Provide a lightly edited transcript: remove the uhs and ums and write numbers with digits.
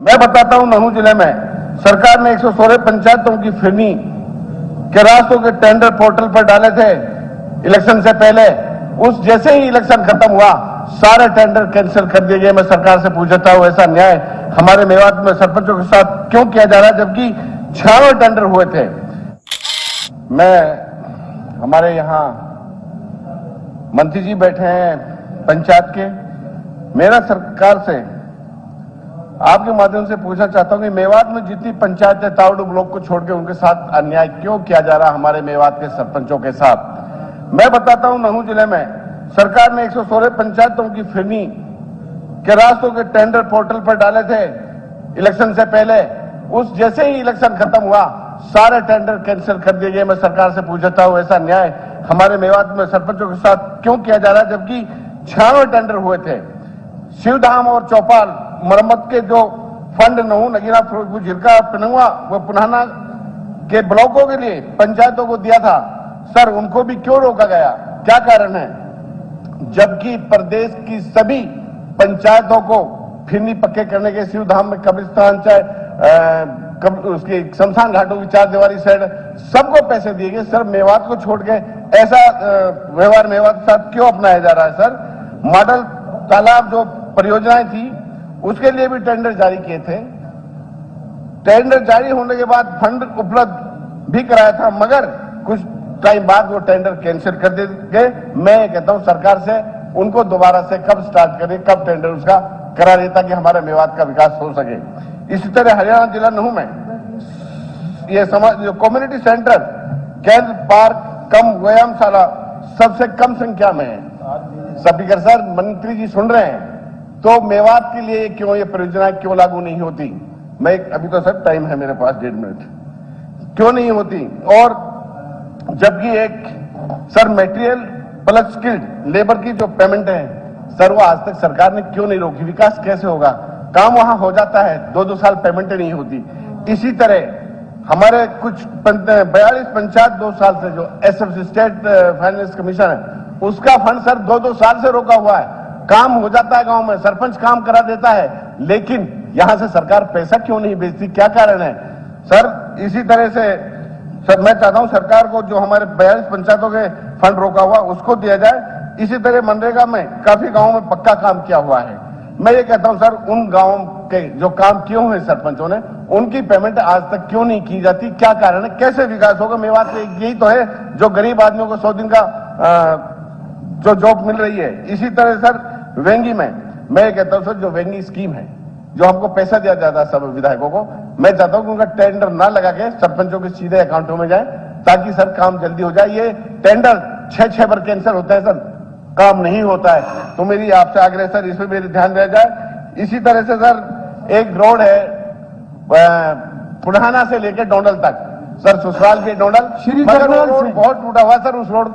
मैं बताता हूं, महू जिले में सरकार ने 116 पंचायतों की फिरनी के रास्तों के टेंडर पोर्टल पर डाले थे इलेक्शन से पहले। उस जैसे ही इलेक्शन खत्म हुआ सारे टेंडर कैंसिल कर दिए गए। मैं सरकार से पूछता हूं, ऐसा न्याय हमारे मेवात में सरपंचों के साथ क्यों किया जा रहा है, जबकि 6 टेंडर हुए थे। मैं हमारे यहां मंत्री जी बैठे हैं पंचायत के, मेरा सरकार से आपके माध्यम से पूछना चाहता हूं कि मेवात में जितनी पंचायतें तावड़ू ब्लॉक को छोड़ के उनके साथ अन्याय क्यों किया जा रहा है हमारे मेवात के सरपंचों के साथ। मैं बताता हूं, महू जिले में सरकार ने 116 पंचायतों की फिरनी के रास्तों के टेंडर पोर्टल पर डाले थे इलेक्शन से पहले। उस जैसे ही इलेक्शन खत्म हुआ सारे टेंडर कैंसिल कर दिए गए। मैं सरकार से पूछता हूं, ऐसा न्याय हमारे मेवात में सरपंचों के साथ क्यों किया जा रहा है, जबकि 6 टेंडर हुए थे। शिवधाम और चौपाल मरम्मत के जो फंड नहू, नगीना, फिरोजपुर, झिरका, पिनहुआ व पुनाना के ब्लॉकों के लिए पंचायतों को दिया था, सर उनको भी क्यों रोका गया, क्या कारण है, जबकि प्रदेश की सभी पंचायतों को फिरनी पक्के करने के, शिवधाम में कब्रिस्तान, चाहे उसके शमशान घाटों की 4 दीवारी साइड, सबको पैसे दिए गए। सर मेवात को छोड़ के ऐसा व्यवहार मेवात के साथ क्यों अपनाया जा रहा है। सर मॉडल तालाब जो परियोजनाएं थी उसके लिए भी टेंडर जारी किए थे। टेंडर जारी होने के बाद फंड उपलब्ध भी कराया था, मगर कुछ टाइम बाद वो टेंडर कैंसिल कर दिए गए। मैं कहता हूं सरकार से उनको दोबारा से कब स्टार्ट करें, कब टेंडर उसका करा दे ताकि हमारे मेवात का विकास हो सके। इसी तरह हरियाणा जिला नहू में ये समाज जो कम्युनिटी सेंटर, केंद्र, पार्क कम व्यायामशाला सबसे कम संख्या में है। स्पीकर सर, मंत्री जी सुन रहे हैं, तो मेवात के लिए क्यों ये परियोजनाएं क्यों लागू नहीं होती। मैं अभी तो सर टाइम है मेरे पास 1.5 मिनट, क्यों नहीं होती। और जबकि एक sir material plus skilled labour की जो पेमेंट है सर, वो आज तक सरकार ने क्यों नहीं रोकी। विकास कैसे होगा, काम वहां हो जाता है, 2-2 साल पेमेंट नहीं होती। इसी तरह हमारे कुछ 42 पंचायत 2 साल से जो एसएफसी स्टेट फाइनेंस कमीशन है उसका फंड सर 2-2 साल से रोका हुआ है। काम हो जाता है गांव में, सरपंच काम करा देता है, लेकिन यहां से सरकार पैसा क्यों नहीं भेजती, क्या कारण है सर। इसी तरह से सर मैं चाहता हूं सरकार को जो हमारे 42 पंचायतों के फंड रोका हुआ उसको दिया जाए। इसी तरह मनरेगा में काफी गांवों में पक्का काम किया हुआ है। मैं ये कहता हूं सर, उन गांवों के जो काम किए हुए सरपंचों ने उनकी पेमेंट आज तक क्यों नहीं की जाती, क्या कारण है, कैसे विकास होगा। मेवात से यही तो है जो गरीब आदमियों को 100 दिन का जो जॉब मिल रही है। इसी तरह सर वेंगी में मैं ये कहता हूं सर, जो वेंगी स्कीम है जो हमको पैसा दिया जाता है सब विधायकों को, मैं चाहता हूं कि उनका टेंडर ना लगा के सरपंचों के सीधे अकाउंटों में जाए ताकि सर काम जल्दी हो जाए। ये टेंडर 6 बार कैंसिल होता है सर, काम नहीं होता है। तो मेरी आपसे आग्रह सर, इस पर मेरी ध्यान दिया जाए। इसी तरह से सर एक रोड है पुढ़ाना से लेकर डोंडल तक, सर ससुराल के डोंडल, मगर वो रोड बहुत टूटा हुआ सर, उस रोड